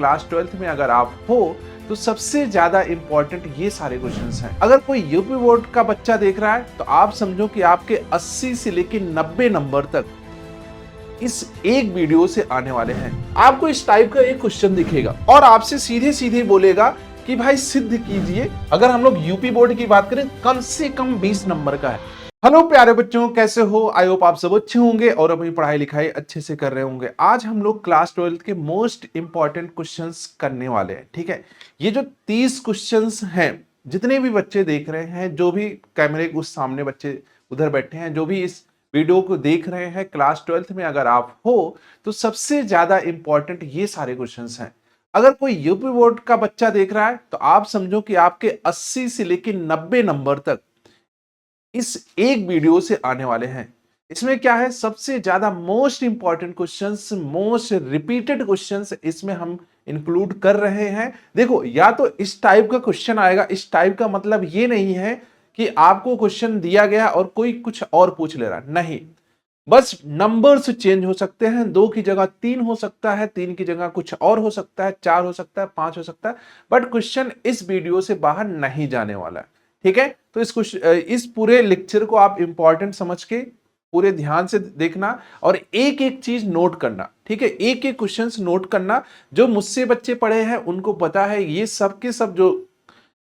Class 12th में अगर आप हो तो सबसे ज्यादा इंपॉर्टेंट ये सारे क्वेश्चंस हैं। अगर कोई यूपी बोर्ड का बच्चा देख रहा है तो आप समझो कि आपके 80 से लेकर 90 नंबर तक इस एक वीडियो से आने वाले हैं। आपको इस टाइप का एक क्वेश्चन दिखेगा और आपसे सीधे सीधे बोलेगा कि भाई सिद्ध कीजिए। अगर हम लोग यूपी बोर्ड की बात करें कम से कम 20 नंबर का है। हेलो प्यारे बच्चों, कैसे हो? आई होप आप सब अच्छे होंगे और अपनी पढ़ाई लिखाई अच्छे से कर रहे होंगे। आज हम लोग क्लास 12th के मोस्ट इंपॉर्टेंट क्वेश्चंस करने वाले हैं। ठीक है, ये जो 30 क्वेश्चंस हैं, जितने भी बच्चे देख रहे हैं, जो भी कैमरे के उस सामने बच्चे उधर बैठे हैं, जो भी इस वीडियो को देख रहे हैं, क्लास 12th में अगर आप हो तो सबसे ज्यादा इंपॉर्टेंट ये सारे क्वेश्चंस हैं। अगर कोई यूपी बोर्ड का बच्चा देख रहा है तो आप समझो कि आपके 80 से लेकर 90 नंबर तक इस एक वीडियो से आने वाले हैं। इसमें क्या है, सबसे ज्यादा most important questions, most repeated questions इसमें हम इंक्लूड कर रहे हैं। देखो, या तो इस टाइप का क्वेश्चन आएगा। इस टाइप का मतलब ये नहीं है कि आपको क्वेश्चन दिया गया और कोई कुछ और पूछ ले रहा, नहीं। बस नंबर्स चेंज हो सकते हैं। 2 की जगह 3 हो सकता है, 3 की जगह कुछ और हो सकता है, 4 हो सकता है, 5 हो सकता है, बट क्वेश्चन इस वीडियो से बाहर नहीं जाने वाला है। ठीक है, तो इस पूरे लेक्चर को आप इंपॉर्टेंट समझ के पूरे ध्यान से देखना और एक एक चीज नोट करना। ठीक है, एक एक क्वेश्चंस नोट करना। जो मुझसे बच्चे पढ़े हैं उनको पता है ये सब के सब जो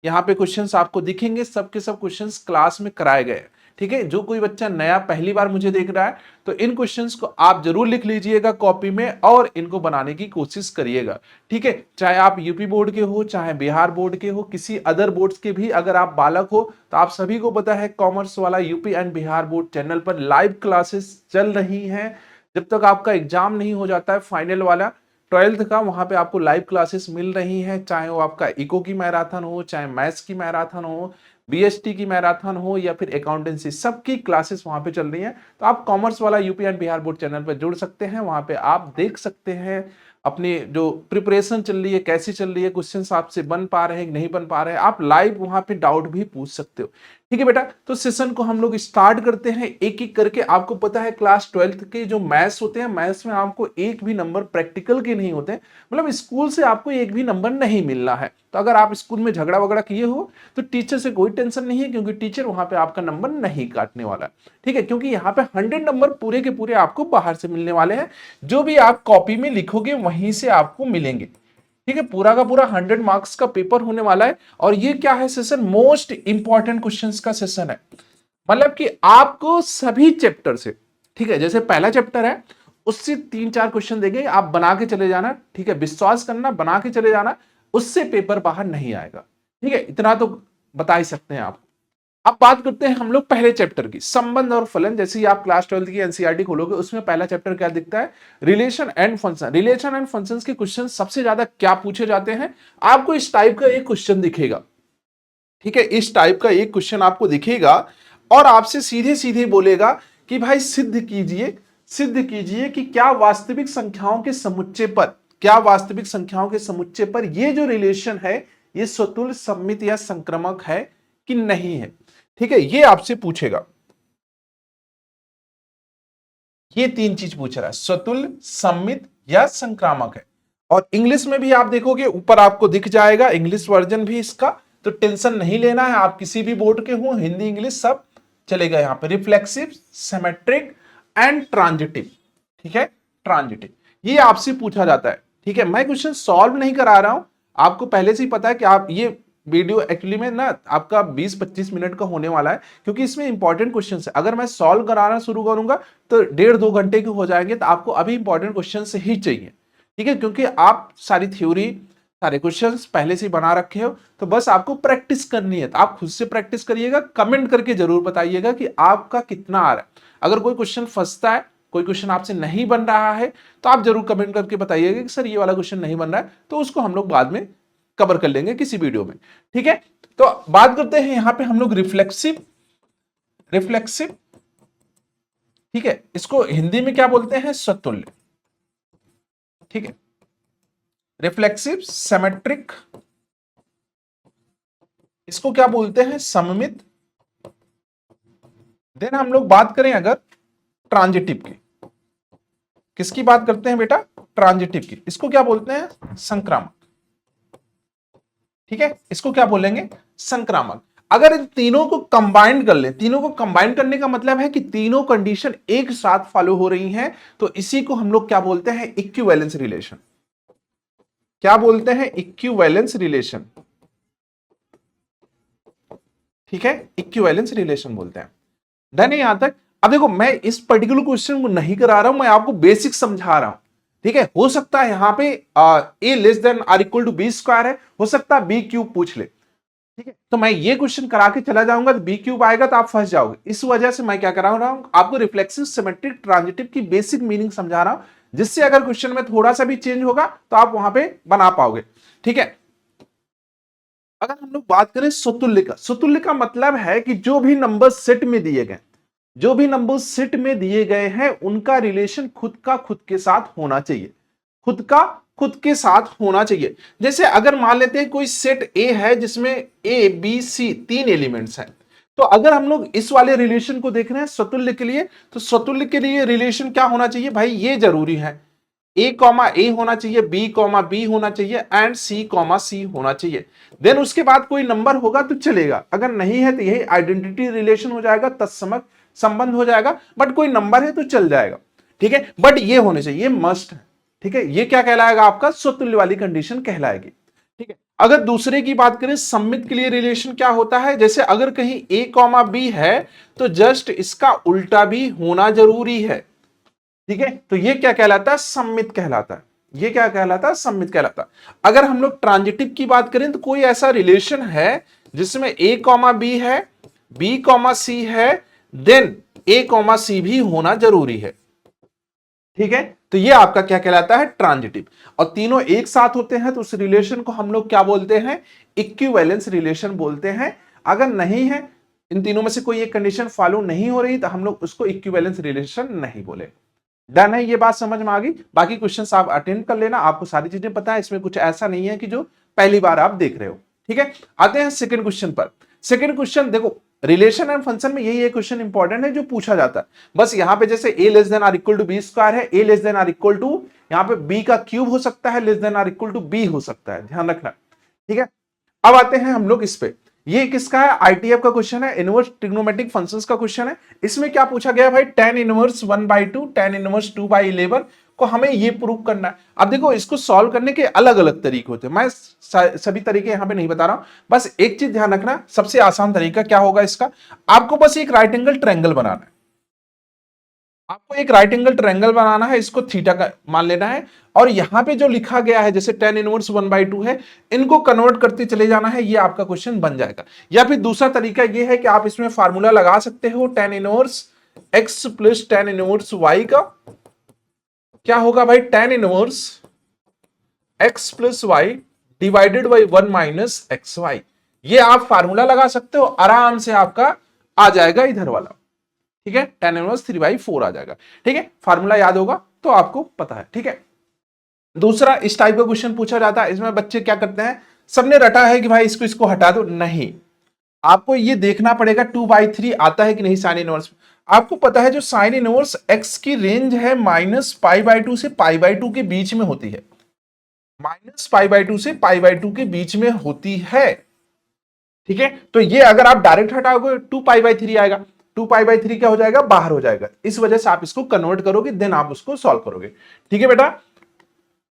यहाँ पे क्वेश्चंस आपको दिखेंगे, सब के सब क्वेश्चंस क्लास में कराए गए। ठीक है, जो कोई बच्चा नया पहली बार मुझे देख रहा है तो इन क्वेश्चंस को आप जरूर लिख लीजिएगा कॉपी में और इनको बनाने की कोशिश करिएगा। ठीक है, चाहे आप यूपी बोर्ड के हो, चाहे बिहार बोर्ड के हो, किसी अदर बोर्ड्स के भी अगर आप बालक हो तो आप सभी को पता है कॉमर्स वाला UP and Bihar board channel पर लाइव क्लासेस चल रही हैं। जब तक आपका एग्जाम नहीं हो जाता है फाइनल वाला 12th का, वहां पे आपको लाइव क्लासेस मिल रही हैं। चाहे वो आपका इको की मैराथन हो, चाहे मैथ्स की मैराथन हो, बीएसटी की मैराथन हो या फिर अकाउंटेंसी, सबकी क्लासेस वहां पे चल रही हैं। तो आप कॉमर्स वाला UP and Bihar board channel पर जुड़ सकते हैं। वहां पे आप देख सकते हैं अपनी जो प्रिपरेशन चल रही है कैसी चल रही है, क्वेश्चंस आपसे बन पा रहे हैं नहीं बन पा रहे हैं, आप लाइव वहां पे डाउट भी पूछ सकते हो। ठीक है बेटा, तो सेशन को हम लोग स्टार्ट करते हैं एक एक करके। आपको पता है क्लास 12th के जो मैथ्स होते हैं, मैथ्स में आपको एक भी नंबर प्रैक्टिकल के नहीं होते, मतलब स्कूल से आपको एक भी नंबर नहीं मिलना है। तो अगर आप स्कूल में झगड़ा वगड़ा किए हो तो टीचर से कोई टेंशन नहीं है, क्योंकि टीचर वहां पे आपका नंबर नहीं काटने वाला है। ठीक है, क्योंकि यहाँ पे 100 नंबर पूरे के पूरे आपको बाहर से मिलने वाले हैं। जो भी आप कॉपी में लिखोगे वहीं से आपको मिलेंगे। ठीक है, पूरा का पूरा 100 मार्क्स का पेपर होने वाला है। और ये क्या है, सेशन मोस्ट इंपॉर्टेंट क्वेश्चंस का सेशन है। मतलब कि आपको सभी चैप्टर से, ठीक है, जैसे पहला चैप्टर है उससे 3-4 क्वेश्चन देंगे, आप बना के चले जाना। ठीक है, विश्वास करना, बना के चले जाना, उससे पेपर बाहर नहीं आएगा। ठीक है, इतना तो बता ही सकते हैं आप। अब बात करते हैं हम लोग पहले चैप्टर की, संबंध और फलन। जैसे ही आप क्लास 12th की एनसीईआरटी खोलोगे उसमें पहला चैप्टर क्या दिखता है, relation and function. Relation and functions के क्वेश्चन सबसे ज्यादा क्या पूछे जाते हैं, आपको इस टाइप का एक क्वेश्चन दिखेगा। ठीक है, इस टाइप का एक क्वेश्चन आपको दिखेगा और आपसे सीधे सीधे बोलेगा कि भाई सिद्ध कीजिए, सिद्ध कीजिए कि क्या वास्तविक संख्याओं के समुच्चय पर, क्या वास्तविक संख्याओं के समुच्चय पर ये जो रिलेशन है ये स्वतुल्य, सममित या संक्रामक है कि नहीं है। ठीक है, ये आपसे पूछेगा। ये 3 चीज पूछ रहा है, स्वतुल्य, सममित या संक्रामक है। और इंग्लिश में भी आप देखोगे ऊपर आपको दिख जाएगा इंग्लिश वर्जन भी इसका, तो टेंशन नहीं लेना है। आप किसी भी बोर्ड के हो, हिंदी इंग्लिश सब चलेगा। यहां पे रिफ्लेक्सिव, सिमेट्रिक एंड ट्रांजिटिव। ठीक है, ट्रांजिटिव ये आपसे पूछा जाता है। ठीक है, मैं क्वेश्चन सॉल्व नहीं करा रहा हूं, आपको पहले से ही पता है कि आप ये वीडियो एक्चुअली में ना आपका 20-25 मिनट का होने वाला है, क्योंकि इसमें इंपॉर्टेंट क्वेश्चन है। अगर मैं सॉल्व कराना शुरू करूंगा तो 1.5-2 घंटे के हो जाएंगे, तो आपको अभी इंपॉर्टेंट क्वेश्चन से ही चाहिए। ठीक है, क्योंकि आप सारी थ्योरी, सारे क्वेश्चंस पहले से बना रखे हो, तो बस आपको प्रैक्टिस करनी है। तो आप खुद से प्रैक्टिस करिएगा, कमेंट करके जरूर बताइएगा कि आपका कितना आ रहा है। अगर कोई क्वेश्चन फंसता है, कोई क्वेश्चन आपसे नहीं बन रहा है, तो आप जरूर कमेंट करके बताइएगा कि सर ये वाला क्वेश्चन नहीं बन रहा है, तो उसको हम लोग बाद में कवर कर लेंगे किसी वीडियो में। ठीक है, तो बात करते हैं यहां पे हम लोग रिफ्लेक्सिव, रिफ्लेक्सिव। ठीक है, इसको हिंदी में क्या बोलते हैं, स्वतुल्य। ठीक है, रिफ्लेक्सिव, सिमेट्रिक, इसको क्या बोलते हैं, सममित। देन हम लोग बात करें अगर ट्रांजिटिव की, किसकी बात करते हैं बेटा? ट्रांजिटिव की। इसको क्या बोलते हैं? संक्रामक। ठीक है, इसको क्या बोलेंगे? संक्रामक। अगर इन तीनों को कंबाइन कर ले, तीनों को कंबाइन करने का मतलब है कि तीनों कंडीशन एक साथ फॉलो हो रही हैं, तो इसी को हम लोग क्या बोलते हैं? Equivalence relation. क्या बोलते हैं? Equivalence relation. ठीक है, इक्विवेलेंस रिलेशन बोलते हैं। डन है यहां तक? अब देखो, मैं इस पर्टिकुलर क्वेश्चन को नहीं करा रहा हूं, मैं आपको बेसिक समझा रहा हूं। ठीक है, हो सकता है यहां पे A less than R equal to B square है, हो सकता है बी क्यूब पूछ ले। ठीक है, तो मैं ये क्वेश्चन करा के चला जाऊंगा तो बी क्यूब आएगा तो आप फंस जाओगे। इस वजह से मैं क्या करा रहा हूं, आपको रिफ्लेक्सिव सिमेट्रिक ट्रांजिटिव की बेसिक मीनिंग समझा रहा हूं, जिससे अगर क्वेश्चन में थोड़ा सा भी चेंज होगा तो आप वहां पे बना पाओगे। ठीक है, अगर हम लोग बात करें सुतुल्य का, सुतुल्य का मतलब है कि जो भी नंबर सेट में दिए गए, जो भी नंबर सेट में दिए गए हैं, उनका रिलेशन खुद का खुद के साथ होना चाहिए, खुद का खुद के साथ होना चाहिए। जैसे अगर मान लेते हैं कोई सेट ए है जिसमें ए बी सी तीन एलिमेंट्स हैं, तो अगर हम लोग इस वाले रिलेशन को देख रहे हैं स्वतुल्य के लिए, तो स्वतुल्य के लिए रिलेशन क्या होना चाहिए भाई? ये जरूरी है, ए कॉमा ए होना चाहिए, बी कॉमा बी होना चाहिए एंड सी कॉमा सी होना चाहिए। देन उसके बाद कोई नंबर होगा तो चलेगा, अगर नहीं है तो यही आइडेंटिटी रिलेशन हो जाएगा, तत्समक संबंध हो जाएगा, बट कोई नंबर है तो चल जाएगा। ठीक है, बट ये होने चाहिए, ये मस्ट है। ठीक है, ये क्या कहलाएगा? आपका स्वतुल्य वाली कंडीशन कहलाएगी। ठीक है, अगर दूसरे की बात करें सममित के लिए रिलेशन क्या होता है, जैसे अगर कहीं ए कॉमा बी है तो जस्ट इसका उल्टा भी होना जरूरी है। ठीक है, तो ये क्या कहलाता है? सम्मित कहलाता है। ये क्या कहलाता है? सम्मित कहलाता है। अगर हम लोग ट्रांजिटिव की बात करें तो कोई ऐसा रिलेशन है जिसमें ए कॉमा बी है, बी कॉमा सी है, देन ए कॉमा सी भी होना जरूरी है। ठीक है, तो ये आपका क्या कहलाता है? ट्रांजिटिव। और तीनों एक साथ होते हैं तो उस रिलेशन को हम लोग क्या बोलते हैं? इक्विवेलेंस रिलेशन बोलते हैं। अगर नहीं है, इन तीनों में से कोई एक कंडीशन फॉलो नहीं हो रही, तो हम लोग उसको इक्विवेलेंस रिलेशन नहीं बोले। डन है, ये बात समझ में आ गई? बाकी क्वेश्चंस आप अटेंड कर लेना, आपको सारी चीजें पता है, इसमें कुछ ऐसा नहीं है कि जो पहली बार आप देख रहे हो। ठीक है, आते हैं सेकंड क्वेश्चन पर। सेकंड क्वेश्चन देखो, रिलेशन एंड फंक्शन में यही एक क्वेश्चन इंपॉर्टेंट है जो पूछा जाता है। बस यहां पे जैसे A less than R equal to B square है, A less than R equal to, यहां पे बी का क्यूब हो सकता है, less than R equal to B हो सकता है, ध्यान रखना। ठीक है, अब आते हैं हम लोग इस पे। ये किसका है? आईटीएफ का क्वेश्चन है, इनवर्स ट्रिग्नोमेट्रिक फंक्शंस का क्वेश्चन है। इसमें क्या पूछा गया भाई? tan इनवर्स 1/2, tan इनवर्स 2/11 को हमें ये प्रूव करना है। अब देखो, इसको सॉल्व करने के अलग अलग तरीके होते हैं, मैं सभी तरीके यहां पे नहीं बता रहा हूं। बस एक चीज ध्यान रखना, सबसे आसान तरीका क्या होगा इसका? आपको बस एक राइट एंगल ट्रायंगल बनाना है, आपको एक राइट एंगल ट्रायंगल बनाना है, इसको थीटा का मान लेना है, और यहां पे जो लिखा गया है जैसे tan इनवर्स 1/2 है, इनको कन्वर्ट करते चले जाना है, ये आपका क्वेश्चन बन जाएगा। या फिर दूसरा तरीका ये है कि आप इसमें फार्मूला लगा सकते हो, tan inverse x plus tan inverse y का क्या होगा भाई? tan inverse x plus y divided by 1 minus x y. ये आप फार्मूला लगा सकते हो, आराम से आपका आ जाएगा इधर वाला। ठीक है, tan इनवर्स 3/4 आ जाएगा। ठीक है, फार्मूला याद होगा तो आपको पता है। ठीक है, दूसरा इस टाइप का क्वेश्चन पूछा जाता है, इसमें बच्चे क्या करते हैं, सबने रटा है कि भाई इसको इसको हटा दो, नहीं, आपको ये देखना पड़ेगा 2/3 आता है कि नहीं साइन इनवर्स। आपको पता है जो साइन इनवर्स x की रेंज है -π/2 से π/2 के बीच में होती है, -π/2 से π/2 के बीच में होती है। ठीक है, तो ये अगर आप डायरेक्ट हटाओगे 2π/3 आएगा, 2π/3 क्या हो जाएगा? बाहर हो जाएगा। इस वजह से आप इसको कन्वर्ट करोगे, देन आप उसको सॉल्व करोगे। ठीक है बेटा,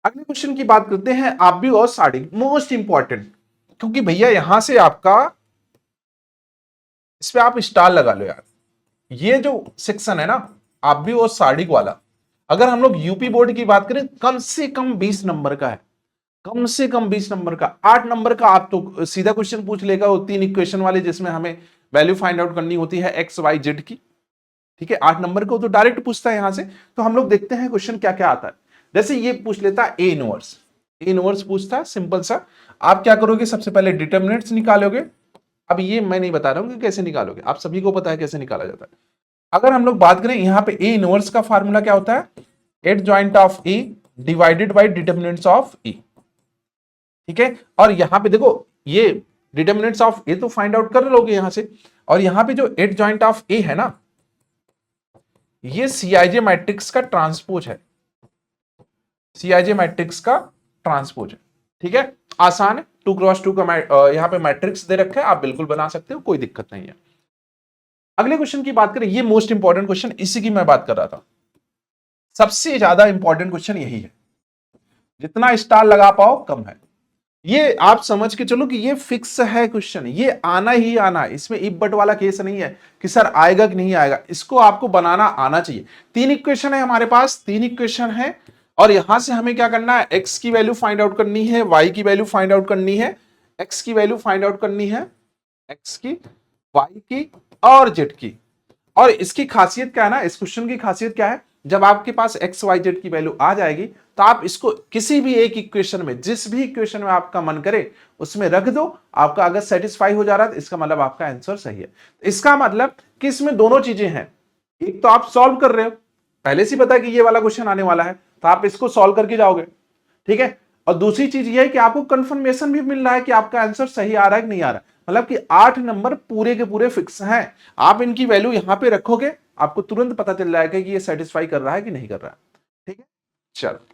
अगले क्वेश्चन की बात करते हैं, आप भी और साड़ी, मोस्ट इंपॉर्टेंट, क्योंकि भैया यहां से आपका, इस पे आप स्टार लगा लो यार। ये जो सेक्शन है ना, आप भी और साड़ी वाला, अगर हम लोग यूपी बोर्ड की बात करें, कम से कम 20 नंबर का है, कम से कम 20 नंबर का। 8 नंबर का आप तो सीधा क्वेश्चन पूछ लेगा, वो 3 इक्वेशन वाले जिसमें हमें वैल्यू फाइंड आउट करनी होती है एक्स वाई जेड की। ठीक है, 8 नंबर को तो डायरेक्ट पूछता है यहां से। तो हम लोग देखते हैं क्वेश्चन क्या क्या आता है। जैसे ये पूछ लेता है ए इनवर्स, ए इनवर्स पूछता है, सिंपल सा। आप क्या करोगे? सबसे पहले डिटर्मिनेंट्स निकालोगे। अब ये मैं नहीं बता रहा हूं कि कैसे निकालोगे, आप सभी को पता है कैसे निकाला जाता है। अगर हम लोग बात करें यहाँ पे ए इनवर्स का फार्मूला क्या होता है? Adjoint of A divided by determinants of A. ठीक है, और यहां पे देखो, ये डिटर्मिनेंट्स ऑफ ए तो फाइंड आउट कर लोगे यहां से, और यहां पे जो एडजॉइंट ऑफ ए है ना, ये सीआईजे मैट्रिक्स का ट्रांसपोज है। Cij मैट्रिक्स का ट्रांसपोज है। ठीक है, आसान है, 2x2 का यहाँ पे मैट्रिक्स दे रखा है, आप बिल्कुल बना सकते हो, कोई दिक्कत नहीं है। अगले क्वेश्चन की बात करें, ये मोस्ट इंपॉर्टेंट क्वेश्चन, इसी की मैं बात कर रहा था, सबसे ज्यादा इंपॉर्टेंट क्वेश्चन यही है, जितना स्टार लगा पाओ कम है। ये आप समझ के चलो कि ये फिक्स है क्वेश्चन, ये आना ही आना है, इसमें इफ बट वाला केस नहीं है कि सर आएगा कि नहीं आएगा, इसको आपको बनाना आना चाहिए। 3 इक्वेशन है हमारे पास, 3 इक्वेशन है, और यहां से हमें क्या करना है, x की वैल्यू फाइंड आउट करनी है, y की वैल्यू फाइंड आउट करनी है, x की वैल्यू फाइंड आउट करनी है, x की, y की और z की। और इसकी खासियत क्या है ना, इस क्वेश्चन की खासियत क्या है, जब आपके पास x y z की वैल्यू आ जाएगी तो आप इसको किसी भी एक इक्वेशन में, जिस भी इक्वेशन में आपका मन करे उसमें रख दो, आपका अगर सेटिस्फाई हो जा रहा है तो इसका मतलब आपका आंसर सही है। इसका मतलब कि इसमें दोनों चीजें हैं, एक तो आप सॉल्व कर रहे हो, पहले से पता है कि ये वाला क्वेश्चन आने वाला है तो आप इसको सॉल्व करके जाओगे, ठीक है, और दूसरी चीज ये है कि आपको कंफर्मेशन भी मिल रहा है कि आपका आंसर सही आ रहा है कि नहीं आ रहा है, मतलब कि 8 नंबर पूरे के पूरे फिक्स हैं। आप इनकी वैल्यू यहां पे रखोगे, आपको तुरंत पता चल जाएगा कि ये सेटिस्फाई कर रहा है कि नहीं कर रहा है। ठीक है, चलो,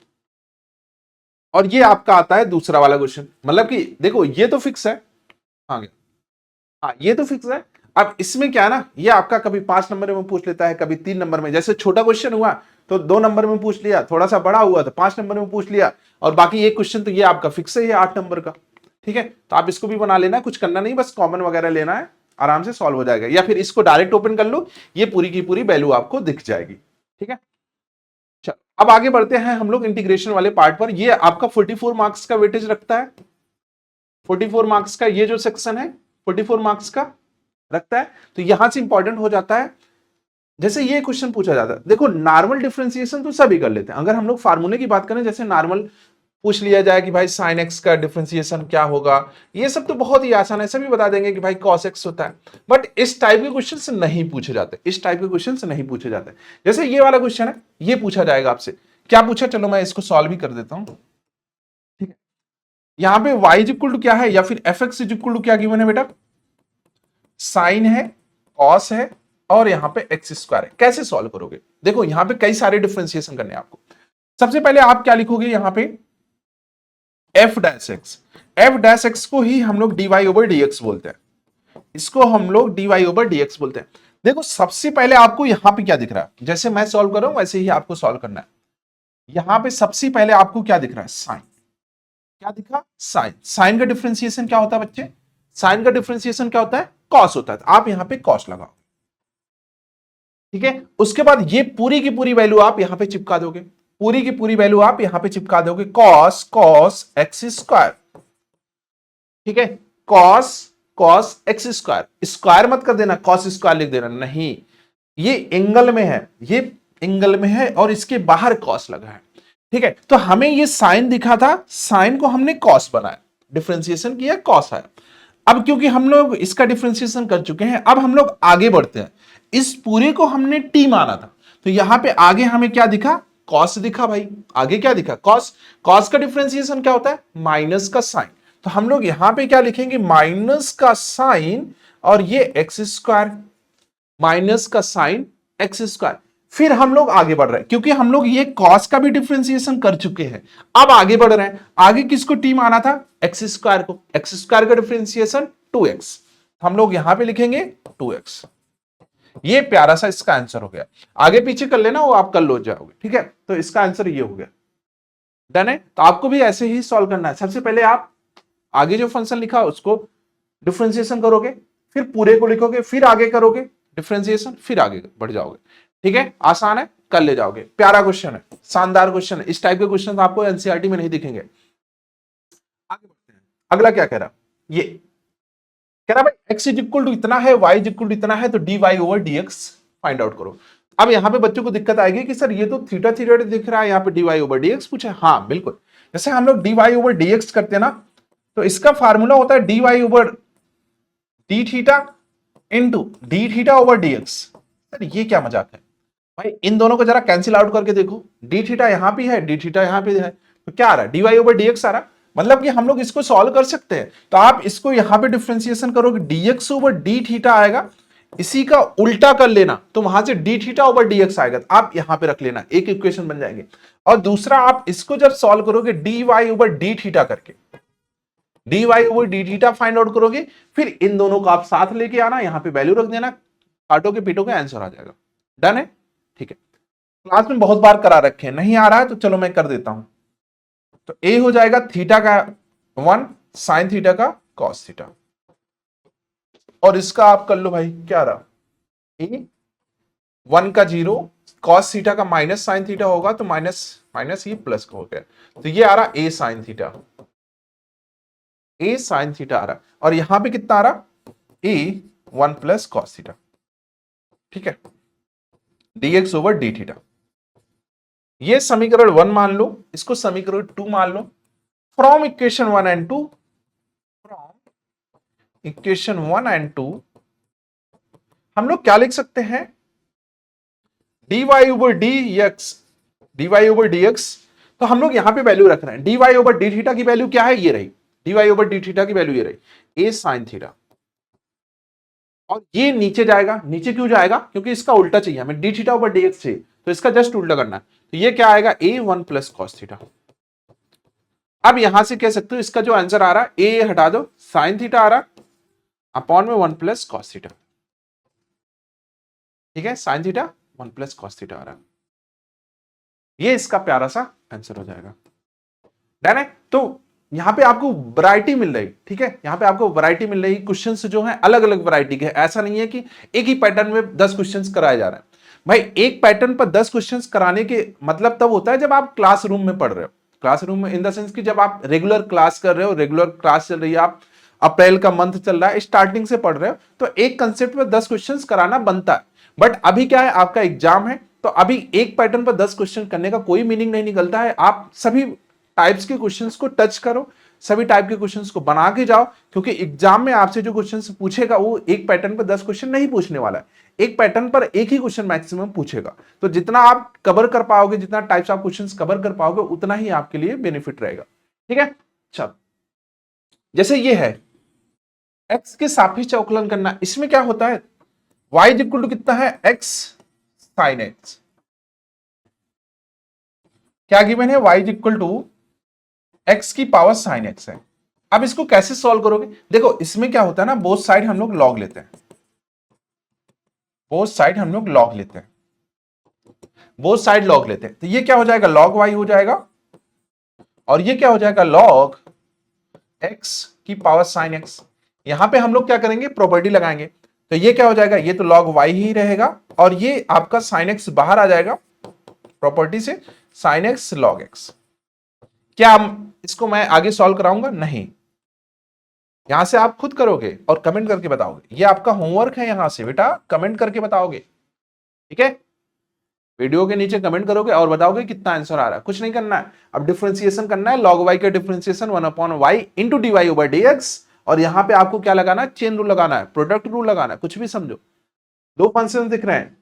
और ये आपका आता है दूसरा वाला क्वेश्चन, मतलब कि देखो ये तो फिक्स है, हाँ ये तो फिक्स है। अब इसमें क्या है ना, ये आपका कभी 5 नंबर में पूछ लेता है, कभी 3 नंबर में, जैसे छोटा क्वेश्चन हुआ तो 2 नंबर में पूछ लिया, थोड़ा सा बड़ा हुआ तो 5 नंबर में पूछ लिया, और बाकी एक क्वेश्चन तो ये आपका फिक्स है, ये 8 नंबर का। ठीक है, तो आप इसको भी बना लेना, कुछ करना नहीं, बस कॉमन वगैरह लेना है, आराम से सॉल्व हो जाएगा, या फिर इसको डायरेक्ट ओपन कर लो, ये पूरी की पूरी वैल्यू आपको दिख जाएगी। ठीक है, चलो अब आगे बढ़ते हैं हम लोग इंटीग्रेशन वाले पार्ट पर। ये आपका 44 मार्क्स का वेटेज रखता है, 44 मार्क्स का ये जो सेक्शन है 44 मार्क्स का रखता है। तो यहां से इंपॉर्टेंट हो जाता है, जैसे ये क्वेश्चन पूछा जाता है, देखो नॉर्मल डिफरेंशिएशन तो सभी कर लेते हैं, अगर हम लोग फार्मूले की बात करें, जैसे नॉर्मल पूछ लिया जाए कि भाई साइन एक्स का डिफरेंशिएशन क्या होगा, ये सब तो बहुत ही आसान है, सभी बता देंगे कि भाई कॉस एक्स होता है। बट इस टाइप के क्वेश्चन से नहीं पूछे जाते, इस टाइप के क्वेश्चन से नहीं पूछे जाते। जैसे ये वाला क्वेश्चन है, ये पूछा जाएगा आपसे, क्या पूछा, चलो मैं इसको सॉल्व भी कर देता हूं। ठीक है, यहां पे y इज इक्वल टू क्या है, या फिर F X is equal to क्या गिवन है बेटा, साइन है, कॉस है, और यहां पे एक्स स्क्वायर है। कैसे सॉल्व करोगे, देखो यहां पे कई सारे डिफरेंशिएशन करने हैं आपको। सबसे पहले आप क्या लिखोगे, यहां पे F dash x, F dash x को ही हम लोग dy ओवर dx बोलते हैं, इसको हम लोग dy ओवर dx बोलते हैं। देखो सबसे पहले आपको यहां पे क्या दिख रहा है, जैसे मैं सॉल्व कर रहा हूं वैसे ही आपको सॉल्व करना है। यहां पे सबसे पहले आपको क्या दिख रहा है, साइन, क्या दिखा, साइन। साइन का डिफरेंशिएशन क्या होता है बच्चे, साइन का डिफरेंशिएशन क्या होता है, कॉस होता है, तो आप यहां पे कॉस लगाओ। ठीक है, उसके बाद ये पूरी की पूरी वैल्यू आप यहां पे चिपका दोगे, पूरी की पूरी वैल्यू आप यहां पे चिपका दोगे, कॉस कॉस एक्स स्क्वायर। ठीक है, cos cos x square, square मत कर देना, कॉस स्क्वायर लिख देना, नहीं, ये एंगल में है, ये एंगल में है और इसके बाहर कॉस लगा है। ठीक है, तो हमें ये साइन दिखा था, साइन को हमने कॉस बनाया, डिफरेंशिएशन किया, कॉस आया। अब क्योंकि हम लोग इसका डिफरेंशिएशन कर चुके हैं, अब हम लोग आगे बढ़ते हैं। इस पूरे को हमने टी माना था, तो यहां पे आगे हमें क्या दिखा, कॉस दिखा भाई, आगे क्या दिखा, कॉस। कॉस का डिफरेंशिएशन क्या होता है, माइनस का साइन, तो हम लोग यहां पे क्या लिखेंगे, माइनस का साइन, और ये एक्स स्क्वायर, माइनस का साइन एक्स स्क्वायर। फिर हम लोग आगे बढ़ रहे हैं, क्योंकि हम लोग ये कॉस का भी डिफरेंशिएशन कर चुके हैं, अब आगे बढ़ रहे हैं। आगे किसको टी माना था, एक्स स्क्वायर को, एक्स स्क्वायर का डिफरेंशिएशन 2x, हम लोग यहां पे लिखेंगे 2x। ये प्यारा सा इसका आंसर हो गया, आगे पीछे कर लेना, वो आप कर लो जाओगे। ठीक है, तो इसका आंसर ये हो गया, डन है। तो आपको भी ऐसे ही सॉल्व करना है, सबसे पहले आप आगे जो फंक्शन लिखा उसको डिफरेंशिएशन करोगे, फिर पूरे को लिखोगे, फिर आगे करोगे डिफरेंशिएशन, फिर आगे बढ़ जाओगे। ठीक है, आसान है, कर ले जाओगे। प्यारा क्वेश्चन है, शानदार क्वेश्चन है, इस टाइप के क्वेश्चन आपको एनसीईआरटी में नहीं दिखेंगे। आगे बढ़ते हैं, अगला क्या कह रहा, ये कह रहा भाई x इज इक्वल टू इतना है, y इज इक्वल टू इतना है, तो dy over dx find out करो। अब यहां पे बच्चों को दिक्कत आएगी कि सर ये तो थीटा थीटा दिख रहा है, यहाँ पे dy ओवर dx पूछे, हाँ बिल्कुल, जैसे हम लोग dy ओवर dx करते हैं ना, तो इसका फार्मूला होता है dy over d theta into d theta over dx। Sir ये क्या मजाक है भाई, इन दोनों को जरा कैंसिल आउट करके देखो, d थीटा यहां पे है, d थीटा यहां पे है, तो क्या आ रहा है, dy ओवर dx आ रहा है, मतलब कि हम लोग इसको सॉल्व कर सकते हैं। तो आप इसको यहां पे डिफरेंशिएशन करोगे, dx ओवर d थीटा आएगा, इसी का उल्टा कर लेना तो वहां से D theta over d x आएगा, आप यहां पे रख लेना, एक इक्वेशन बन जाएंगे। और दूसरा आप इसको जब सॉल्व करोगे D Y over D theta करके, D Y over D theta find out करोगे, फिर इन दोनों को आप साथ लेके आना, यहां पे वैल्यू रख देना, काटो के पीटो के आंसर आ जाएगा। डन है? ठीक है, क्लास में बहुत बार करा रखे हैं, नहीं आ रहा है तो चलो मैं कर देता हूं। तो ए हो जाएगा थीटा का 1 साइन थीटा का कॉस थीटा, और इसका आप कर लो भाई, क्या रहा, ए 1 का 0 कॉस थीटा का माइनस साइन थीटा होगा तो माइनस माइनस ये प्लस हो गया, तो ये आ रहा ए साइन थीटा, ए साइन थीटा आ रहा, और यहां पे कितना आ रहा, ए 1 प्लस कॉस थीटा। ठीक है, dx ओवर डी थीटा, ये समीकरण 1 मान लो, इसको समीकरण 2 मान लो। From equation 1 and 2, from equation 1 and 2 हम लोग क्या लिख सकते हैं, dy over dx, dy over dx, तो हम लोग यहां पे वैल्यू रख रहे हैं, dy ओवर डी थीटा की वैल्यू क्या है, ये रही, dy ओवर डी थीटा की वैल्यू ये रही, a साइन थीटा, और ये नीचे जाएगा, नीचे क्यों जाएगा, क्योंकि इसका उल्टा चाहिए हमें, डी थीटा ओवर dx चाहिए, तो इसका जस्ट उल्टा करना है, तो ये क्या आएगा, a 1 प्लस कॉस थीटा। अब यहां से कह सकते हो इसका जो आंसर आ रहा है, a हटा दो, साइन थीटा आ रहा अपॉन में 1 प्लस कॉस थीटा। ठीक है, sine theta 1 plus cos theta आ रहा, ये इसका प्यारा सा आंसर हो जाएगा। डन है? तो यहां पे आपको वैरायटी मिल रही, ठीक है, यहां पे आपको वैरायटी मिल रही, क्वेश्चंस जो हैं अलग अलग वैरायटी के, ऐसा नहीं है कि एक ही पैटर्न में 10 क्वेश्चंस कराए जा रहे हैं। भाई एक पैटर्न पर 10 क्वेश्चंस कराने के मतलब तब होता है जब आप क्लासरूम में पढ़ रहे हो, क्लासरूम में इन द सेंस कि जब आप रेगुलर क्लास कर रहे हो, रेगुलर क्लास चल रही है, आप अप्रैल का मंथ चल रहा है, स्टार्टिंग से पढ़ रहे हो, तो एक कंसेप्ट में 10 क्वेश्चन कराना बनता है। बट अभी क्या है, आपका एग्जाम है, तो अभी एक पैटर्न पर 10 क्वेश्चन करने का कोई मीनिंग नहीं निकलता है। आप सभी टाइप्स के क्वेश्चंस को टच करो, सभी टाइप के क्वेश्चंस को बना के जाओ, क्योंकि एग्जाम में आपसे जो क्वेश्चंस पूछेगा वो एक पैटर्न पर 10 क्वेश्चन नहीं पूछने वाला है, एक पैटर्न पर एक ही क्वेश्चन मैक्सिमम पूछेगा। तो जितना आप कवर कर पाओगे, जितना टाइप्स ऑफ क्वेश्चंस कवर कर पाओगे, उतना ही आपके लिए बेनिफिट रहेगा। ठीक है, चलो जैसे ये है x के सापेक्ष अवकलन करना, इसमें क्या होता है, y इक्वल टू कितना है, x sin x, क्या गिवन है, y इक्वल टू x की पावर sin x है। अब इसको कैसे सॉल्व करोगे, देखो इसमें क्या होता है ना, बोथ साइड हम लोग लॉग लेते हैं, बोथ साइड हम लोग लॉग लेते हैं, बोथ साइड लॉग लेते हैं, तो ये क्या हो जाएगा, log y हो जाएगा, और ये क्या हो जाएगा, log x की पावर sin x। यहां पे हम लोग क्या करेंगे, प्रॉपर्टी लगाएंगे, तो ये क्या हो जाएगा, ये तो log y ही रहेगा, और ये आपका sin x बाहर आ जाएगा प्रॉपर्टी से, sin x log x। क्या इसको मैं आगे सॉल्व कराऊंगा, नहीं, यहां से आप खुद करोगे और कमेंट करके बताओगे, ये आपका होमवर्क है, यहां से बेटा कमेंट करके बताओगे। ठीक है, वीडियो के नीचे कमेंट करोगे और बताओगे कितना आंसर आ रहा है, कुछ नहीं करना है, अब डिफरेंशिएशन करना है, log y का differentiation 1 upon y into d Y over d x, और यहां पे आपको क्या लगाना है, चेन रूल लगाना है, प्रोडक्ट रूल लगाना है, कुछ भी समझो। दो फंक्शन दिख रहे हैं,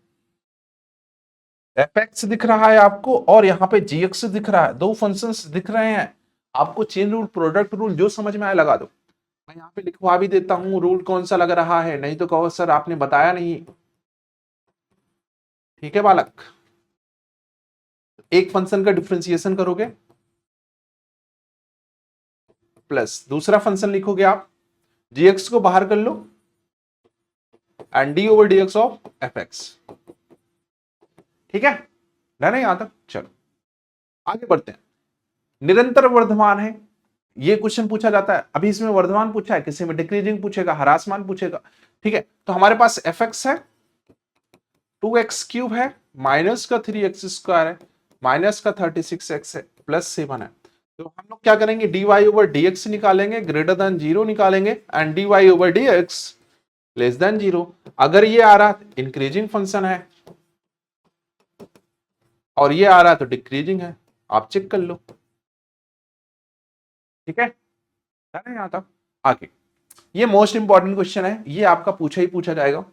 fx दिख रहा है आपको, और यहां पे gx दिख रहा है, दो फंक्शंस दिख रहे हैं आपको, चेन रूल प्रोडक्ट रूल जो समझ में आए लगा दो। मैं यहां पे लिखवा भी देता हूं रूल कौन सा लग रहा है, नहीं तो कहो सर आपने बताया नहीं। ठीक है बालक, एक फंक्शन का डिफरेंशिएशन करोगे, प्लस दूसरा फंक्शन लिखोगे आप, gx को बाहर कर लो, and D over dx of fx। ठीक है, डन है यहां तक, चलो आगे बढ़ते हैं। निरंतर वर्धमान है, ये क्वेश्चन पूछा जाता है, अभी इसमें वर्धमान पूछा है, किसी में डिक्रीजिंग पूछेगा, ह्रासमान पूछेगा। ठीक है, तो हमारे पास fx है 2x क्यूब है, माइनस का 3x स्क्वायर है, माइनस का 36x है, प्लस 7 है। तो हम लोग क्या करेंगे, dy ओवर dx निकालेंगे, ग्रेटर देन 0 निकालेंगे, and dy over dx less than 0। अगर ये आ रहा इंक्रीजिंग फंक्शन है और ये आ रहा तो डिक्रीजिंग है, आप चेक कर लो। ठीक है, यहां तक आगे, ये मोस्ट इंपॉर्टेंट क्वेश्चन है, ये आपका पूछा ही पूछा जाएगा।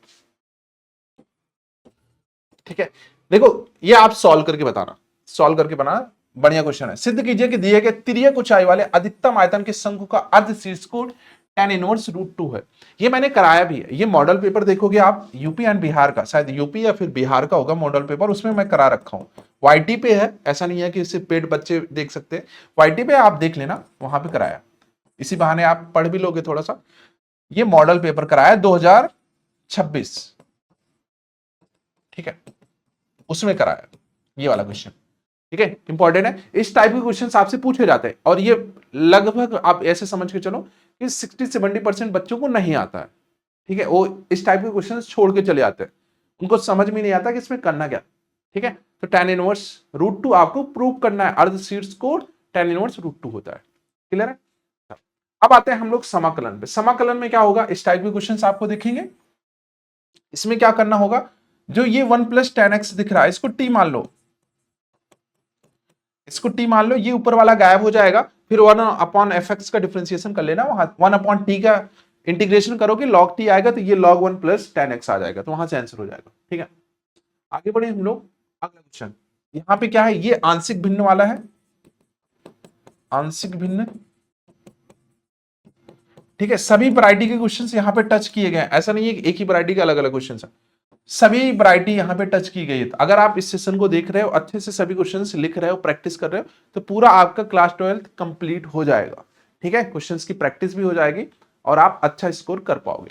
ठीक है, देखो ये आप सॉल्व करके बताना, सॉल्व करके बनाना, बढ़िया क्वेश्चन है। सिद्ध कीजिए कि दिए गए तिर्यक ऊंचाई वाले अधिकतम आयतन के शंकु का अर्ध शीर्ष कोण tan इनवर्स रूट 2 है। ये मैंने कराया भी है, ये मॉडल पेपर देखोगे आप यूपी एंड बिहार का, शायद यूपी या फिर बिहार का होगा मॉडल पेपर, उसमें मैं करा रखा हूँ। वाईटी पे है, ऐसा नहीं है कि सिर्फ पेड बच्चे देख सकते हैं, वाईटी पे आप देख लेना, वहां पे कराया। इसी बहाने आप पढ़ भी लोगे थोड़ा सा। ये मॉडल पेपर कराया 2026, ठीक है, उसमें कराया ये वाला क्वेश्चन, ठीक है, इंपॉर्टेंट है। इस टाइप के क्वेश्चन आपसे पूछे जाते हैं, और ये लगभग आप ऐसे समझ के चलो कि 60-70% बच्चों को नहीं आता है, ठीक है, वो इस टाइप के क्वेश्चन छोड़ के चले जाते हैं, उनको समझ में नहीं आता कि इसमें करना क्या, ठीक है। तो tan इनवर्स रूट 2 आपको प्रूव करना है, अर्ध शीर्ष कोण tan इनवर्स रूट 2 होता है, क्लियर है। अब आते हैं हम लोग समाकलन पे। समाकलन में क्या होगा, इस टाइप के क्वेश्चन आपको देखेंगे। इसमें क्या करना होगा, जो ये 1 + tan x दिख रहा है, इसको t मान लो, इसको t मान लो, ये ऊपर वाला गायब हो जाएगा, फिर 1/fx का डिफरेंशिएशन कर लेना, वहां 1/t का इंटीग्रेशन करोगे, log t आएगा, तो ये log 1 + tan x आ जाएगा, तो वहां से आंसर हो जाएगा, ठीक है। आगे बढ़े हम लोग, अगला क्वेश्चन। यहां पे क्या है, ये आंशिक भिन्न वाला है, आंशिक भिन्न, ठीक है। सभी वैरायटी के क्वेश्चंस यहाँ पे टच किए गए हैं, ऐसा नहीं है कि एक ही वैरायटी के अलग अलग क्वेश्चंस है, सभी वैरायटी यहाँ पे टच की गई है। अगर आप इस सेशन को देख रहे हो, अच्छे से सभी क्वेश्चंस लिख रहे हो, प्रैक्टिस कर रहे हो, तो पूरा आपका क्लास 12 कंप्लीट हो जाएगा, ठीक है। क्वेश्चंस की प्रैक्टिस भी हो जाएगी और आप अच्छा स्कोर कर पाओगे।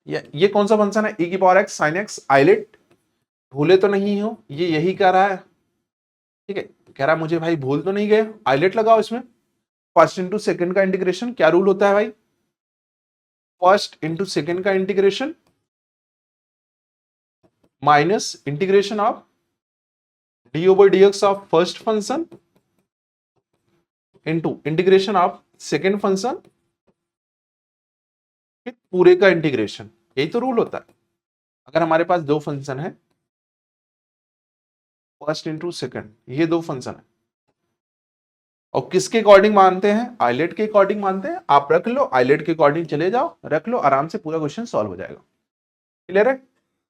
ये कौन सा फंक्शन है, e⁻x sin x आइलेट, भूले तो नहीं हो, ये यही कह रहा है, ठीक है, कह रहा है मुझे भाई भूल तो नहीं गए, आइलेट लगाओ इसमें। फर्स्ट इंटू सेकेंड का इंटीग्रेशन, क्या रूल होता है भाई, फर्स्ट इंटू सेकेंड का integration minus integration of d/dx of first function into integration of second function पूरे का इंटीग्रेशन, यही तो रूल होता है। अगर हमारे पास दो फंक्शन है, फर्स्ट इंटू सेकेंड, ये दो फंक्शन है, और किसके अकॉर्डिंग मानते हैं, आइलेट के अकॉर्डिंग मानते हैं, आप रख लो, आइलेट के अकॉर्डिंग चले जाओ, रख लो, आराम से पूरा क्वेश्चन सॉल्व हो जाएगा, क्लियर है।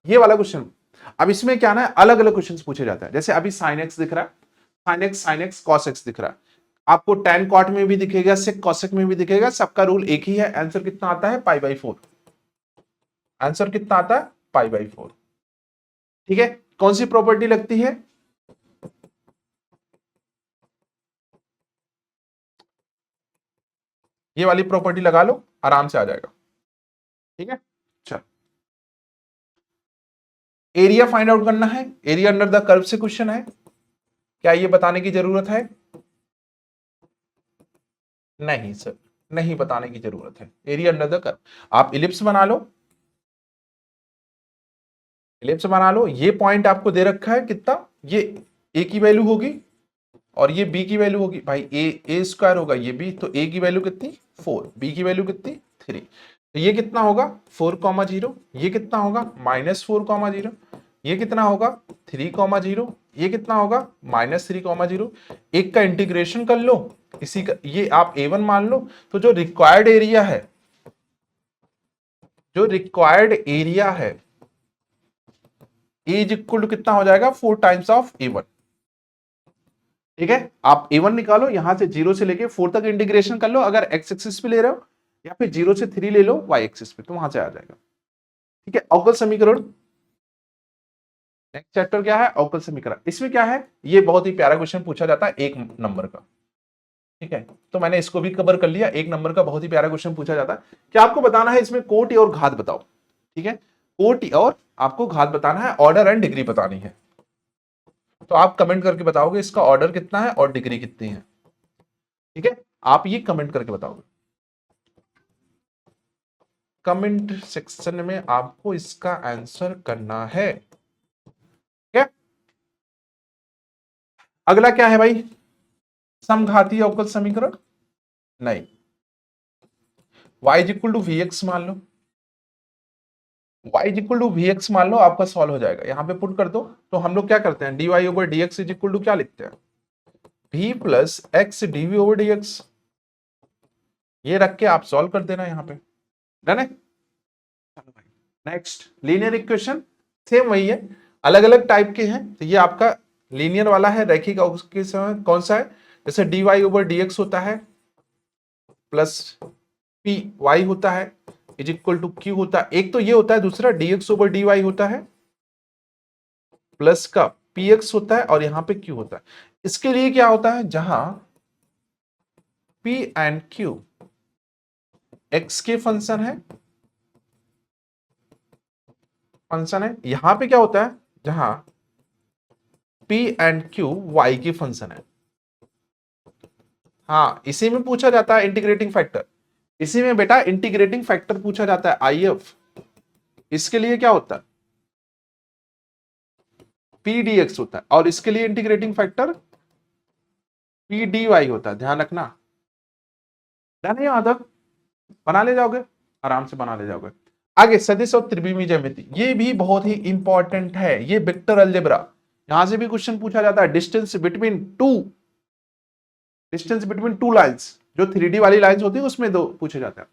ये वाला क्वेश्चन, अब इसमें क्या ना है, अलग अलग क्वेश्चन पूछे जाता है, जैसे अभी sin x दिख रहा है, sin x cos x दिख रहा है, आपको tan cot में भी दिखेगा, sec cosec में भी दिखेगा, सबका रूल एक ही है, आंसर कितना आता है π/4, आंसर कितना आता है π/4, ठीक है। कौन सी प्रॉपर्टी लगती है, ये वाली प्रॉपर्टी लगा लो, आराम से आ जाएगा, ठीक है। चल, एरिया फाइंड आउट करना है, एरिया अंडर द कर्व से क्वेश्चन है, क्या ये बताने की जरूरत है, नहीं सर, नहीं बताने की जरूरत है, एरिया अंडर द कर्व। आप इलिप्स बना लो, इलिप्स बना लो, ये पॉइंट आपको दे रखा है कितना, ये a की वैल्यू होगी और ये b की वैल्यू होगी, भाई a स्क्वायर होगा ये b, तो a की वैल्यू कितनी 4, b की वैल्यू कितनी 3, तो ये कितना होगा 4,0, ये कितना होगा -4,0, ये कितना होगा 3,0, ये कितना होगा -3,0। एक का इंटीग्रेशन कर लो, इसी का ये आप a1 मान लो, तो जो रिक्वायर्ड एरिया है, जो रिक्वायर्ड एरिया है, a इक्वल टू कितना हो जाएगा 4 टाइम्स ऑफ a1, ठीक है। आप a1 निकालो, यहां से 0 से लेके 4 तक इंटीग्रेशन कर लो, अगर x एक्सिस पे ले रहे हो, या फिर 0 से 3 ले लो y एक्सिस पे, तो वहां से आ जाएगा, ठीक है। अवकल समीकरण, नेक्स्ट चैप्टर क्या है, अवकल समीकरण। इसमें क्या है, ये बहुत ही प्यारा क्वेश्चन पूछा जाता है 1 नंबर का, ठीक है, तो मैंने इसको भी कवर कर लिया। 1 नंबर का बहुत ही प्यारा क्वेश्चन पूछा जाता है, क्या आपको बताना है इसमें कोटि और घात बताओ, ठीक है, कोटि और आपको घात बताना है, ऑर्डर एंड डिग्री बतानी है, तो आप कमेंट करके बताओगे इसका ऑर्डर कितना है और डिग्री कितनी है, ठीक है, आप ये कमेंट करके बताओगे, कमेंट सेक्शन में आपको इसका आंसर करना है, ठीक है। अगला क्या है भाई, समघातीय अवकल समीकरण, नहीं, y इक्वल टू vx मान लो, y इक्वल टू vx मान लो, आपका सॉल्व हो जाएगा, यहां पे पुट कर दो। तो हम लोग क्या करते हैं, dy/dx इज इक्वल टू क्या लिखते हैं, v प्लस x dv/dx, ये रख के आप सॉल्व कर देना यहां पे, डन है। नेक्स्ट लीनियर इक्वेशन, सेम वही है, अलग अलग टाइप के हैं, तो ये आपका लीनियर वाला है, रैखिक अवकल कौन सा है, जैसे dy/dx होता है प्लस पी वाई होता है इज इक्वल टू क्यू होता है, एक तो ये होता है, दूसरा dx ओवर dy होता है प्लस का px होता है और यहां पे q होता है। इसके लिए क्या होता है, जहां p एंड q x के फंक्शन है, यहां पे क्या होता है, जहां p एंड q y के फंक्शन है। हाँ, इसी में पूछा जाता है इंटीग्रेटिंग फैक्टर, इसी में बेटा इंटीग्रेटिंग फैक्टर पूछा जाता है IF। इसके लिए क्या होता है, पी डी एक्स होता है और इसके लिए integrating factor P D Y होता है। ध्यान रखना, ध्यान नहीं आता, बना ले जाओगे, आराम से बना ले जाओगे। आगे सदिश और त्रिविमीय ज्यामिति, ये भी बहुत ही इंपॉर्टेंट है, ये वेक्टर अलजेब्रा, यहां से भी क्वेश्चन पूछा जाता है। डिस्टेंस बिटवीन टू लाइंस, जो 3D वाली लाइंस होती है उसमें दो पूछे जाते हैं।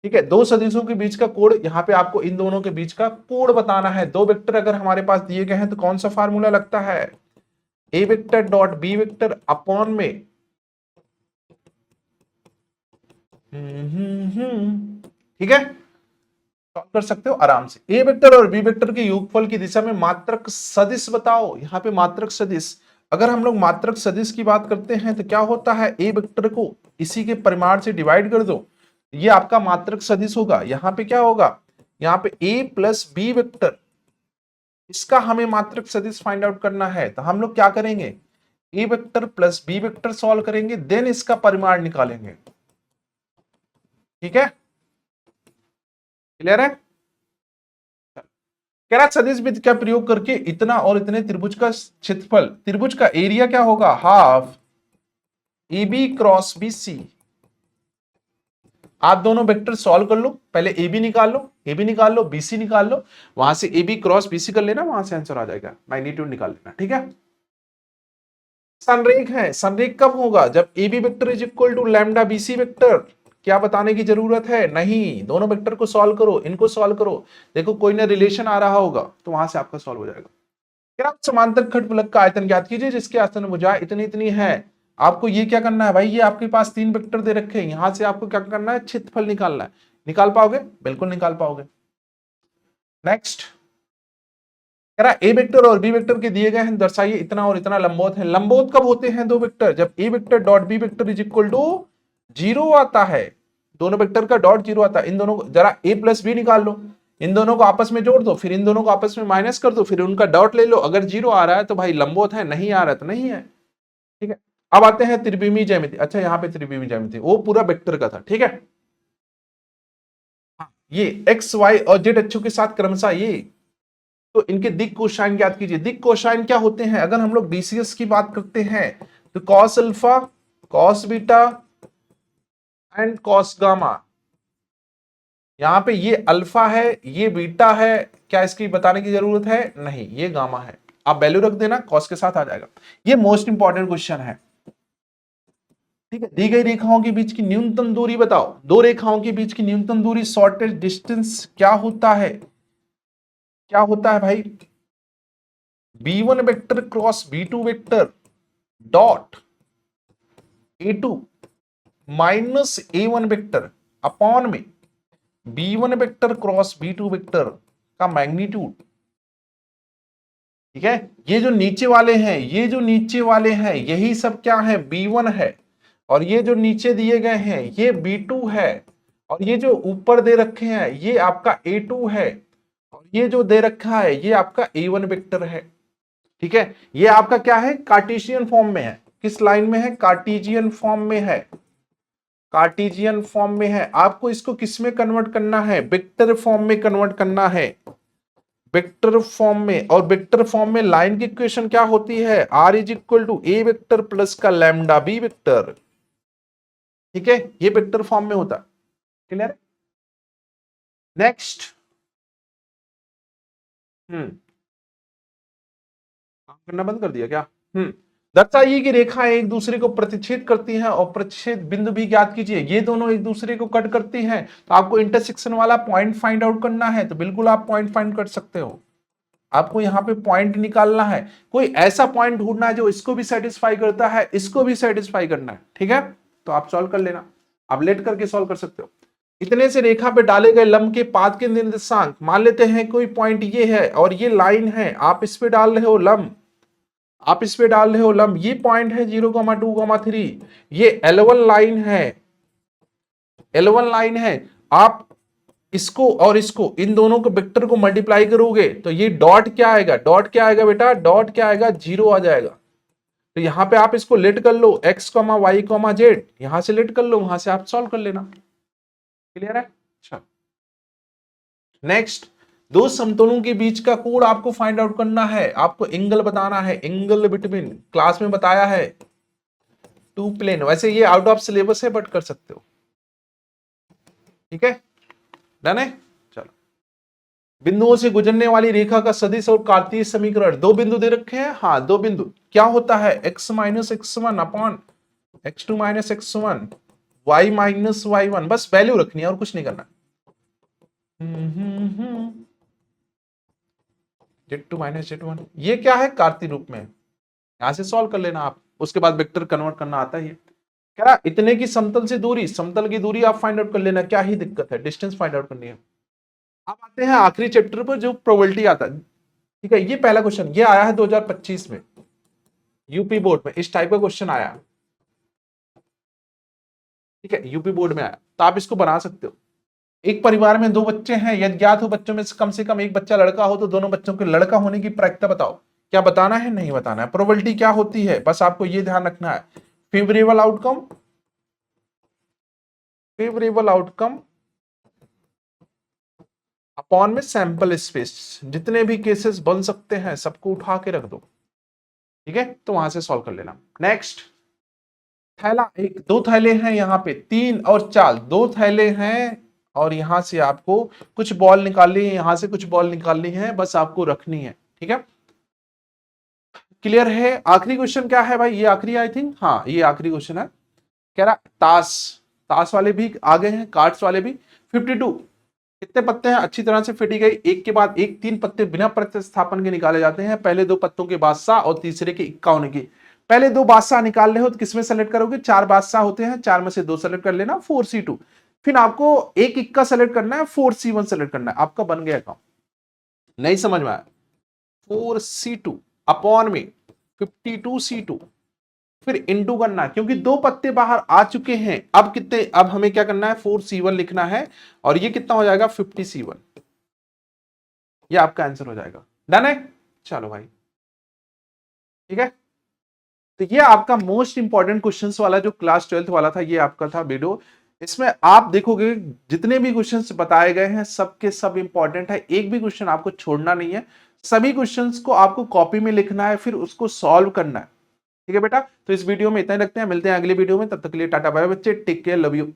ठीक है, दो सदिशों के बीच का कोण, यहाँ पे आपको इन दोनों के बीच का कोण बताना है। दो वेक्टर अगर हमारे पास दिए गए हैं तो कौन सा फार्मूला लगता है, A vector dot B vector upon में ठीक है, सॉल्व कर सकते हो आराम से। ए वेक्टर और बी वेक्टर के योगफल की दिशा में मात्रक सदिश बताओ। यहाँ पे मात्रक सदिश, अगर हम लोग मात्रक सदिश की बात करते हैं तो क्या होता है, ए वेक्टर को इसी के परिमाण से डिवाइड कर दो, ये आपका मात्रक सदिश होगा। यहाँ पे क्या होगा, यहाँ पे ए प्लस बी वेक्टर, इसका हमें मात्रक सदिश फाइंड आउट करना है। तो हम लोग क्या करेंगे, A vector plus B vector solve करेंगे, देन इसका परिमाण निकालेंगे। ठीक है, क्लियर है। कह रहा सदिश विधि का प्रयोग करके इतना और इतने त्रिभुज का क्षेत्रफल, त्रिभुज का एरिया क्या होगा, half A B cross B C. आप दोनों वेक्टर सॉल्व कर लो, पहले ए बी निकाल लो, ए बी निकाल लो, बीसी निकाल लो, वहां से ए बी क्रॉस बीसी कर लेना, वहां से आंसर आ जाएगा, मैग्नीट्यूड निकाल लेना। ठीक है, संरेख है, संरेख कब होगा, जब A B vector is equal to lambda BC vector. क्या बताने की जरूरत है, नहीं, दोनों वेक्टर को सॉल्व करो, इनको सॉल्व करो, देखो कोई ना रिलेशन आ रहा होगा तो वहां से आपका सॉल्व हो जाएगा। फिर आप समांतर खंड फलक का आयतन ज्ञात कीजिए जिसके आयतन भुजा इतनी इतनी है। आपको ये क्या करना है भाई, ये आपके पास तीन वेक्टर दे रखे हैं, यहां से आपको क्या करना है, क्षेत्रफल निकालना है। निकाल पाओगे, बिल्कुल निकाल पाओगे। नेक्स्ट कह रहा ए वेक्टर और बी वेक्टर के दिए गए हैं, दर्शाइए इतना और इतना लंबवत है। लंबवत कब होते हैं दो वेक्टर, जब A vector dot B vector is equal to 0 आता है, दोनों वेक्टर का डॉट 0 आता है। इन दोनों को जरा ए प्लस बी निकाल लो, इन दोनों को आपस में जोड़ दो, फिर इन दोनों को आपस में माइनस कर दो, फिर उनका डॉट ले लो, अगर 0 आ रहा है तो भाई लंबवत है, नहीं आ रहा है तो नहीं है। ठीक है, अब आते हैं त्रिविमीय ज्यामिति। अच्छा, यहाँ पे त्रिविमीय ज्यामिति वो पूरा वेक्टर का था। ठीक है, ये एक्स वाई और जेड अक्षों के साथ क्रमशः ये, तो इनके दिक कोसाइन ज्ञात कीजिए। दिक कोसाइन क्या होते हैं, अगर हम लोग बीसीएस की बात करते हैं तो cos alpha, cos beta and cos gamma. यहां पे ये अल्फा है, ये बीटा है, क्या इसकी बताने की जरूरत है, नहीं, ये गामा है। आप वैल्यू रख देना, कॉस के साथ आ जाएगा। ये मोस्ट इंपॉर्टेंट क्वेश्चन है। ठीक है, दी गई रेखाओं के बीच की न्यूनतम दूरी बताओ। दो रेखाओं के बीच की न्यूनतम दूरी शॉर्टेस्ट डिस्टेंस क्या होता है, क्या होता है भाई, b1 vector cross b2 vector dot a2 minus a1 vector upon में b1 vector cross b2 vector का मैग्नीट्यूड। ठीक है, ये जो नीचे वाले हैं, ये जो नीचे वाले हैं, यही सब क्या है, b1 है, और ये जो नीचे दिए गए हैं ये b2 है, और ये जो ऊपर दे रखे हैं ये आपका a2 है, और ये जो दे रखा है ये आपका a1 वेक्टर है। ठीक है, ये आपका क्या है, कार्टेशियन फॉर्म में है। किस लाइन में है, कार्टेशियन फॉर्म में है, कार्टेशियन फॉर्म में है। आपको इसको किस में कन्वर्ट करना है, वेक्टर फॉर्म में कन्वर्ट करना है, वेक्टर फॉर्म में। और वेक्टर फॉर्म में लाइन की इक्वेशन क्या होती है, R is equal to A vector plus का लैम्डा बी वेक्टर। ठीक है, ये वेक्टर फॉर्म में होता है। क्लियर, नेक्स्ट काम करना बंद कर दिया क्या, दर्शाइए कि रेखाएं एक दूसरे को प्रतिच्छेद करती हैं और प्रतिच्छेद बिंदु भी ज्ञात कीजिए। ये दोनों एक दूसरे को कट करती हैं, तो आपको इंटरसेक्शन वाला पॉइंट फाइंड आउट करना है, तो बिल्कुल आप पॉइंट फाइंड कर सकते हो। आपको यहाँ पे पॉइंट निकालना है, कोई ऐसा पॉइंट ढूंढना है जो इसको भी सेटिस्फाई करता है, इसको भी सेटिस्फाई करना है। ठीक है, तो आप सॉल्व कर लेना, आप लेट करके सॉल्व कर सकते हो। इतने से रेखा पे डाले गए लंब के पाद के निर्देशांक, मान लेते हैं कोई पॉइंट ये है और ये लाइन है, आप इस पे डाल रहे हो लंब, आप इस पे डाल रहे हो लंब, ये पॉइंट है 0,2,3, ये L1 लाइन है, L1 लाइन है। आप इसको और इसको, इन दोनों को वेक्टर को मल्टीप्लाई करोगे तो ये डॉट क्या आएगा, डॉट क्या आएगा बेटा, डॉट क्या आएगा, 0 आ जाएगा। तो यहां पे आप इसको लेट कर लो, x, y, z, यहां से लेट कर लो, वहां से आप सॉल्व कर लेना। क्लियर है? अच्छा, नेक्स्ट, दो समतलों के बीच का कोण आपको फाइंड आउट करना है, आपको एंगल बताना है, एंगल बिटवीन, क्लास में बताया है टू प्लेन। वैसे ये आउट ऑफ सिलेबस है बट कर सकते हो, ठीक है, डन है। चलो, बिंदुओं से गुजरने वाली रेखा का सदिश और कार्तीय समीकरण, दो बिंदु दे रखे हैं, हाँ दो बिंदु, क्या होता है, x minus x1 upon x2 minus x1, y minus y1, बस वैल्यू रखनी है और कुछ नहीं करना। Z2 माइनस Z1, ये क्या है, कार्तीय रूप में, यहां से सॉल्व कर लेना आप, उसके बाद वेक्टर कन्वर्ट करना आता है। कह रहा इतने की समतल से दूरी, समतल की दूरी आप फाइंड आउट कर लेना, क्या ही दिक्कत है, डिस्टेंस फाइंड आउट करनी है। अब आते हैं आखिरी चैप्टर पर जो प्रोबेबिलिटी आता है, ठीक है। ये पहला क्वेश्चन, ये आया है 2025 में यूपी बोर्ड में, इस टाइप का क्वेश्चन आया, ठीक है, यूपी बोर्ड में आया, तो आप इसको बना सकते हो। एक परिवार में दो बच्चे हैं, यदि ज्ञात हो बच्चों में से कम एक बच्चा लड़का हो तो दोनों बच्चों के लड़का होने की प्रायिकता बताओ। क्या बताना है, नहीं बताना है, प्रोबेबिलिटी क्या होती है, बस आपको ये ध्यान रखना है, favourable outcome, favourable outcome upon में सैंपल स्पेस, जितने भी केसेस बन सकते हैं सबको उठा के रख दो, ठीक है, तो वहां से सॉल्व कर लेना। नेक्स्ट, थैला, एक दो थैले हैं यहाँ पे, 3 और 4, दो थैले हैं और यहां से आपको कुछ बॉल निकालनी है, यहां से कुछ बॉल निकालनी है, बस आपको रखनी है, ठीक है, क्लियर है। आखिरी क्वेश्चन क्या है भाई, ये आखिरी, आई थिंक, हाँ ये आखिरी क्वेश्चन है। कह रहा ताश, ताश वाले भी आगे हैं, कार्ड्स वाले भी। 52 कितने पत्ते हैं, अच्छी तरह से फिटी गई, एक के बाद एक 3 पत्ते बिना प्रतिस्थापन के निकाले जाते हैं, पहले दो पत्तों के बादशाह और तीसरे के 51 के। पहले दो बादशाह निकाल रहे हो तो किसमें सेलेक्ट करोगे, 4 बादशाह होते हैं, 4 में से 2 सेलेक्ट कर लेना, 4C2, फिर आपको एक इक्का सेलेक्ट करना है, 4C1 सेलेक्ट करना है, आपका बन गया काम। नहीं समझ में आया, 4C2 अपॉन में 52C2, फिर इंटू करना, क्योंकि दो पत्ते बाहर आ चुके हैं, अब कितने, अब हमें क्या करना है, 4C1 लिखना है, और ये कितना हो जाएगा, 50C1, ये आपका आंसर हो जाएगा। डन है, चलो भाई, ठीक है। तो ये आपका मोस्ट इंपॉर्टेंट क्वेश्चंस वाला जो क्लास 12th वाला था, ये आपका था वीडियो। इसमें आप देखोगे जितने भी क्वेश्चंस बताए गए हैं सबके सब इंपॉर्टेंट है, एक भी क्वेश्चन आपको छोड़ना नहीं है, सभी क्वेश्चंस को आपको कॉपी में लिखना है, फिर उसको सॉल्व करना है, ठीक है बेटा। तो इस वीडियो में इतना ही रखते हैं, मिलते हैं अगले वीडियो में, तब तक के लिए टाटा बाय बच्चे, टेक केयर, लव यू।